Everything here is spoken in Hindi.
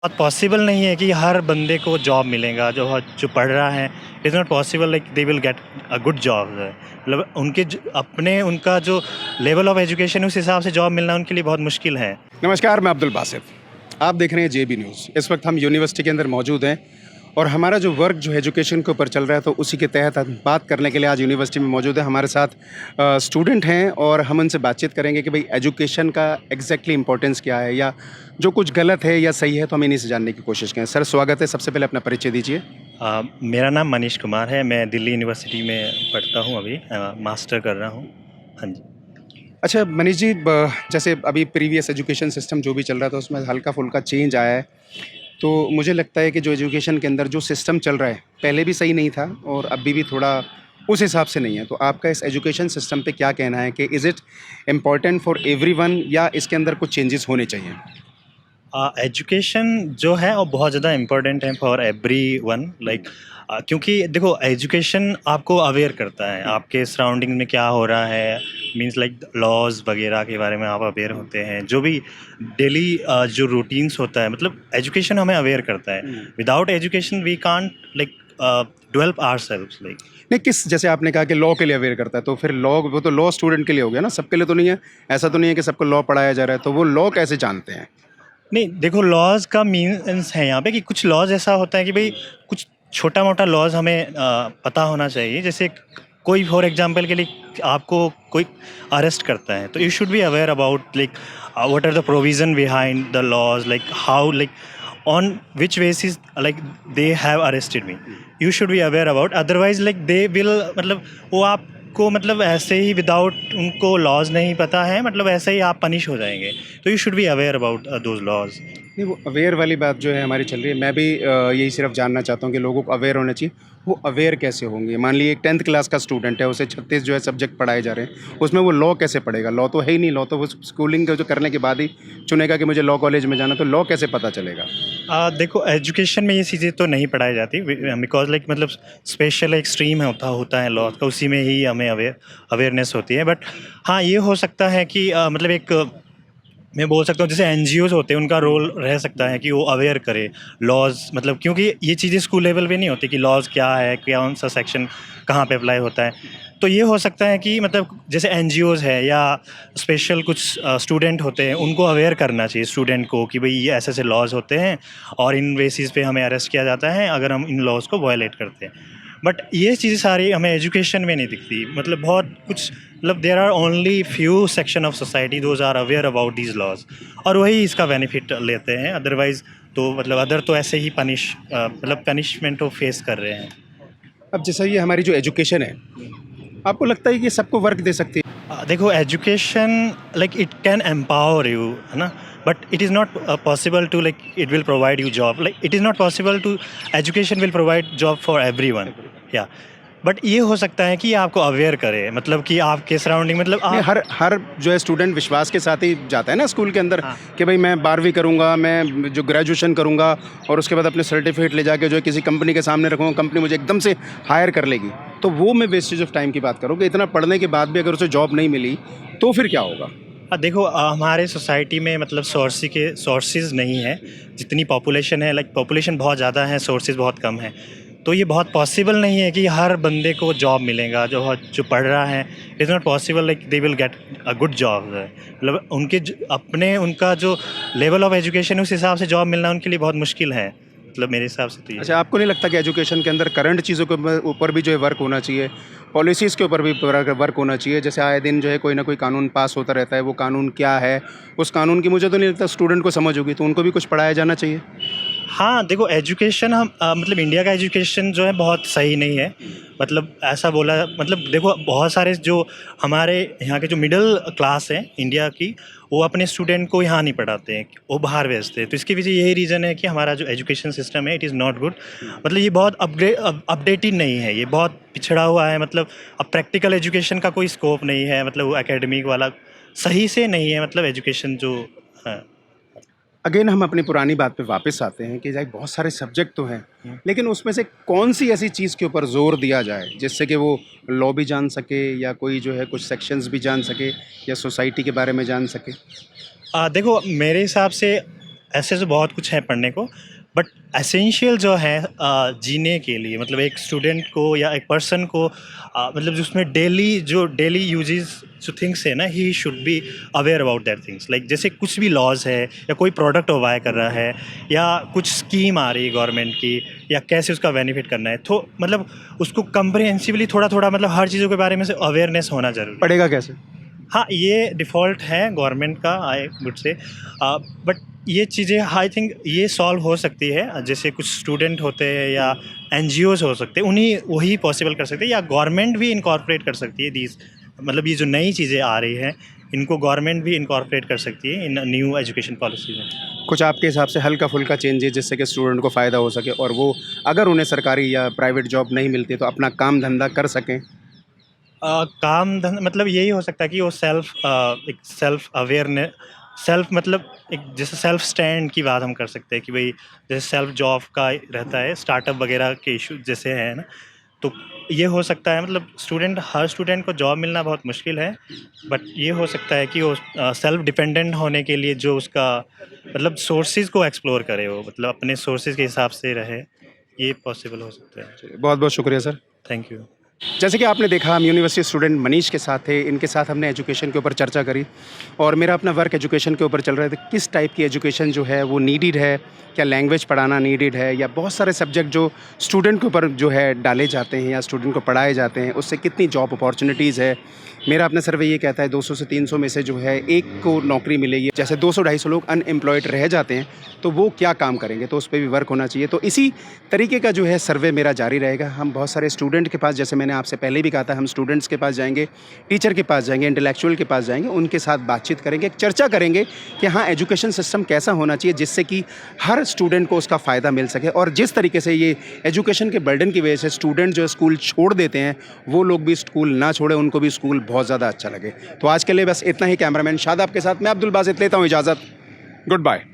बहुत पॉसिबल नहीं है कि हर बंदे को जॉब मिलेगा जो जो पढ़ रहा है। Is not possible like they will get a good job. मतलब अपने उनका जो लेवल ऑफ एजुकेशन उस हिसाब से जॉब मिलना उनके लिए बहुत मुश्किल है। नमस्कार, मैं अब्दुल बासित। आप देख रहे हैं जेबी न्यूज़। इस वक्त हम यूनिवर्सिटी के अंदर मौजूद हैं और हमारा जो वर्क जो एजुकेशन के ऊपर चल रहा है, तो उसी के तहत हम बात करने के लिए आज यूनिवर्सिटी में मौजूद है। हमारे साथ स्टूडेंट हैं और हम उनसे बातचीत करेंगे कि भाई एजुकेशन का एग्जैक्टली इंपॉर्टेंस क्या है, या जो कुछ गलत है या सही है, तो हम इन्हीं से जानने की कोशिश करें। सर, स्वागत है। सबसे पहले अपना परिचय दीजिए। मेरा नाम मनीष कुमार है। मैं दिल्ली यूनिवर्सिटी में पढ़ता हूँ अभी, मास्टर कर रहा हूँ। हाँ जी। अच्छा मनीष जी, जैसे अभी प्रीवियस एजुकेशन सिस्टम जो भी चल रहा था, उसमें हल्का फुल्का चेंज आया है। तो मुझे लगता है कि जो एजुकेशन के अंदर जो सिस्टम चल रहा है, पहले भी सही नहीं था और अभी भी थोड़ा उस हिसाब से नहीं है। तो आपका इस एजुकेशन सिस्टम पे क्या कहना है कि is it important for everyone, या इसके अंदर कुछ चेंजेस होने चाहिए? एजुकेशन जो है वो बहुत ज़्यादा इम्पोर्टेंट है फॉर एवरीवन। लाइक क्योंकि देखो एजुकेशन आपको अवेयर करता है आपके सराउंडिंग में क्या हो रहा है। मींस लाइक लॉज वगैरह के बारे में आप अवेयर होते हैं। जो भी डेली जो रूटीन्स होता है, मतलब एजुकेशन हमें अवेयर करता है। Without education we can't like develop ourselves like. नहीं, किस, जैसे आपने कहा कि लॉ के लिए अवेयर करता है, तो फिर लॉ वो तो लॉ स्टूडेंट के लिए हो गया ना, सबके लिए तो नहीं है। ऐसा तो नहीं है कि सबको लॉ पढ़ाया जा रहा है, तो वो लॉ कैसे जानते हैं? नहीं, देखो लॉज का मीन्स है यहाँ पे कि कुछ लॉज ऐसा होता है कि भाई कुछ छोटा मोटा लॉज हमें पता होना चाहिए। जैसे कोई फॉर एग्जांपल के लिए आपको कोई अरेस्ट करता है तो you should be aware about like what are the provision behind the laws, like how, like on which basis like they have arrested me. You should be aware about, otherwise like they will, मतलब वो आपको मतलब ऐसे ही विदाउट उनको लॉज नहीं पता है, मतलब ऐसे ही आप पनिश हो जाएंगे। तो you should be aware about those laws. नहीं, वो अवेयर वाली बात जो है हमारी चल रही है। मैं भी यही सिर्फ जानना चाहता हूँ कि लोगों को अवेयर होना चाहिए। वो अवेयर कैसे होंगे? मान लीजिए एक 10th क्लास का स्टूडेंट है, उसे 36 जो है सब्जेक्ट पढ़ाए जा रहे हैं, उसमें वो लॉ कैसे पढ़ेगा? लॉ तो है ही नहीं। लॉ तो वो स्कूलिंग का जो करने के बाद ही चुनेगा कि मुझे लॉ कॉलेज में जाना, तो लॉ कैसे पता चलेगा? देखो एजुकेशन में ये चीज़ें तो नहीं पढ़ाई जाती, बिकॉज लाइक मतलब स्पेशल एक स्ट्रीम होता है लॉ का, उसी में ही हमें अवेयरनेस होती है। बट हाँ, ये हो सकता है कि मतलब एक मैं बोल सकता हूँ जैसे एनजीओज होते हैं, उनका रोल रह सकता है कि वो अवेयर करे लॉज, मतलब क्योंकि ये चीज़ें स्कूल लेवल पे नहीं होती कि लॉज क्या है, कौन सा सेक्शन कहाँ पे अप्लाई होता है। तो ये हो सकता है कि मतलब जैसे एनजीओज है या स्पेशल कुछ स्टूडेंट होते हैं, उनको अवेयर करना चाहिए स्टूडेंट को कि भाई ये ऐसे ऐसे लॉज होते हैं और इन बेसिस पे हमें अरेस्ट किया जाता है अगर हम इन लॉज को वायलेट करते हैं। बट ये चीज़ें सारी हमें एजुकेशन में नहीं दिखती। मतलब बहुत कुछ, मतलब there are only few section of society those are aware about these laws, और वही इसका बेनिफिट लेते हैं। अदरवाइज तो मतलब अदर तो ऐसे ही मतलब पनिशमेंट को फेस कर रहे हैं। अब जैसा ये हमारी जो एजुकेशन है, आपको लगता है कि ये सबको वर्क दे सकती है? देखो education like it can empower you, है ना, but it is not possible to like it will provide you job. Like it is not possible to education will provide job for everyone. या बट ये हो सकता है कि आपको अवेयर करे, मतलब कि आपके सराउंडिंग, मतलब नहीं, आप। हर हर जो है स्टूडेंट विश्वास के साथ ही जाता है ना स्कूल के अंदर, हाँ। कि भाई मैं 12वीं करूँगा, मैं जो ग्रेजुएशन करूँगा और उसके बाद अपने सर्टिफिकेट ले जाके जो है किसी कंपनी के सामने रखूँगा, कंपनी मुझे एकदम से हायर कर लेगी। तो वो मैं वेस्टेज ऑफ टाइम की बात करूँ कि इतना पढ़ने के बाद भी अगर उसे जॉब नहीं मिली, तो फिर क्या होगा? देखो हमारे सोसाइटी में मतलब सोर्सेज नहीं है। जितनी पॉपुलेशन है, लाइक पॉपुलेशन बहुत ज़्यादा है, सोर्सेज बहुत कम है। तो ये बहुत पॉसिबल नहीं है कि हर बंदे को जॉब मिलेगा जो पढ़ रहा है। Is not possible like they will get a good job. मतलब अपने उनका जो लेवल ऑफ एजुकेशन उस हिसाब से जॉब मिलना उनके लिए बहुत मुश्किल है। मतलब मेरे हिसाब से तो ये अच्छा, आपको नहीं लगता कि एजुकेशन के अंदर करंट चीज़ों के ऊपर भी जो है वर्क होना चाहिए, पॉलिसीज़ के ऊपर भी वर्क होना चाहिए? जैसे आए दिन जो है कोई ना कोई कानून पास होता रहता है, वो कानून क्या है, उस कानून की मुझे तो नहीं लगता स्टूडेंट को समझ होगी, तो उनको भी कुछ पढ़ाया जाना चाहिए। हाँ, देखो एजुकेशन हम मतलब इंडिया का एजुकेशन जो है बहुत सही नहीं है। मतलब ऐसा बोला, मतलब देखो बहुत सारे जो हमारे यहाँ के जो मिडिल क्लास है इंडिया की, वो अपने स्टूडेंट को यहाँ नहीं पढ़ाते हैं, वो बाहर भेजते हैं। तो इसके पीछे यही रीज़न है कि हमारा जो एजुकेशन सिस्टम है इट इज़ नॉट गुड। मतलब ये बहुत अपडेटेड नहीं है, ये बहुत पिछड़ा हुआ है। मतलब अब प्रैक्टिकल एजुकेशन का कोई स्कोप नहीं है, मतलब वो एकेडमिक वाला सही से नहीं है, मतलब एजुकेशन जो है। अगेन हम अपनी पुरानी बात पे वापस आते हैं कि लाइक बहुत सारे सब्जेक्ट तो हैं, लेकिन उसमें से कौन सी ऐसी चीज़ के ऊपर जोर दिया जाए जिससे कि वो लॉ भी जान सके, या कोई जो है कुछ सेक्शंस भी जान सके, या सोसाइटी के बारे में जान सके? देखो मेरे हिसाब से ऐसे तो बहुत कुछ है पढ़ने को, बट एसेंशियल जो है जीने के लिए, मतलब एक स्टूडेंट को या एक पर्सन को मतलब जिसमें डेली यूजेस जो थिंग्स है ना, he should be aware about that things. Like जैसे कुछ भी लॉज है या कोई प्रोडक्ट वो बाय कर रहा है या कुछ स्कीम आ रही है गवर्नमेंट की, या कैसे उसका बेनिफिट करना है, तो मतलब उसको कम्प्रिहेंसिवली थोड़ा थोड़ा मतलब हर चीज़ों के बारे में से अवेयरनेस होना जरूरी है। पढ़ेगा कैसे? हाँ, ये डिफ़ॉल्ट है गवर्नमेंट का, आई वुड से। बट ये चीज़ें आई थिंक ये सॉल्व हो सकती है, जैसे कुछ स्टूडेंट होते हैं या एनजीओज़ हो सकते हैं, उन्हीं वही पॉसिबल कर सकते हैं, या गवर्नमेंट भी इनकॉर्पोरेट कर सकती है दीज, मतलब ये जो नई चीज़ें आ रही हैं इनको गवर्नमेंट भी इनकॉर्पोरेट कर सकती है इन न्यू एजुकेशन पॉलिसी में। कुछ आपके हिसाब से हल्का-फुल्का चेंजेस जिससे कि स्टूडेंट को फ़ायदा हो सके और वो अगर उन्हें सरकारी या प्राइवेट जॉब नहीं मिलती तो अपना काम धंधा कर सकें? काम धंधा मतलब यही हो सकता है कि वो एक सेल्फ अवेयरनेस, सेल्फ मतलब एक जैसे सेल्फ स्टैंड की बात हम कर सकते हैं कि भाई जैसे सेल्फ जॉब का रहता है, स्टार्टअप वगैरह के इशू जैसे है ना, तो ये हो सकता है। मतलब हर स्टूडेंट को जॉब मिलना बहुत मुश्किल है, बट ये हो सकता है कि वो सेल्फ डिपेंडेंट होने के लिए जो उसका मतलब सोर्सेज को एक्सप्लोर करे, वो मतलब अपने सोर्सेज के हिसाब से रहे, ये पॉसिबल हो सकता है। बहुत-बहुत शुक्रिया सर। Thank you. जैसे कि आपने देखा, हम यूनिवर्सिटी स्टूडेंट मनीष के साथ थे, इनके साथ हमने एजुकेशन के ऊपर चर्चा करी और मेरा अपना वर्क एजुकेशन के ऊपर चल रहा था। किस टाइप की एजुकेशन जो है वो नीडेड है, क्या लैंग्वेज पढ़ाना नीडेड है, या बहुत सारे सब्जेक्ट जो स्टूडेंट के ऊपर जो है डाले जाते हैं या स्टूडेंट को पढ़ाए जाते हैं, उससे कितनी जॉब अपॉर्चुनिटीज़ है। मेरा अपना सर्वे ये कहता है 200 से 300 में से जो है एक को नौकरी मिलेगी। जैसे 200-250 लोग अनएम्प्लॉयड रह जाते हैं तो वो क्या काम करेंगे, तो उस पे भी वर्क होना चाहिए। तो इसी तरीके का जो है सर्वे मेरा जारी रहेगा। हम बहुत सारे स्टूडेंट के पास, जैसे मैंने आपसे पहले भी कहा था, हम स्टूडेंट्स के पास जाएंगे, टीचर के पास जाएंगे, इंटेलेक्चुअल के पास जाएंगे, उनके साथ बातचीत करेंगे, एक चर्चा करेंगे कि हाँ, एजुकेशन सिस्टम कैसा होना चाहिए जिससे कि हर स्टूडेंट को उसका फ़ायदा मिल सके। और जिस तरीके से ये एजुकेशन के बर्डन की वजह से स्टूडेंट जो स्कूल छोड़ देते हैं, वो लोग भी स्कूल ना छोड़े, उनको भी स्कूल बहुत ज़्यादा अच्छा लगे। तो आज के लिए बस इतना ही। कैमरामैन शादाब के साथ मैं अब्दुल बासित लेता हूँ इजाज़त। Good bye.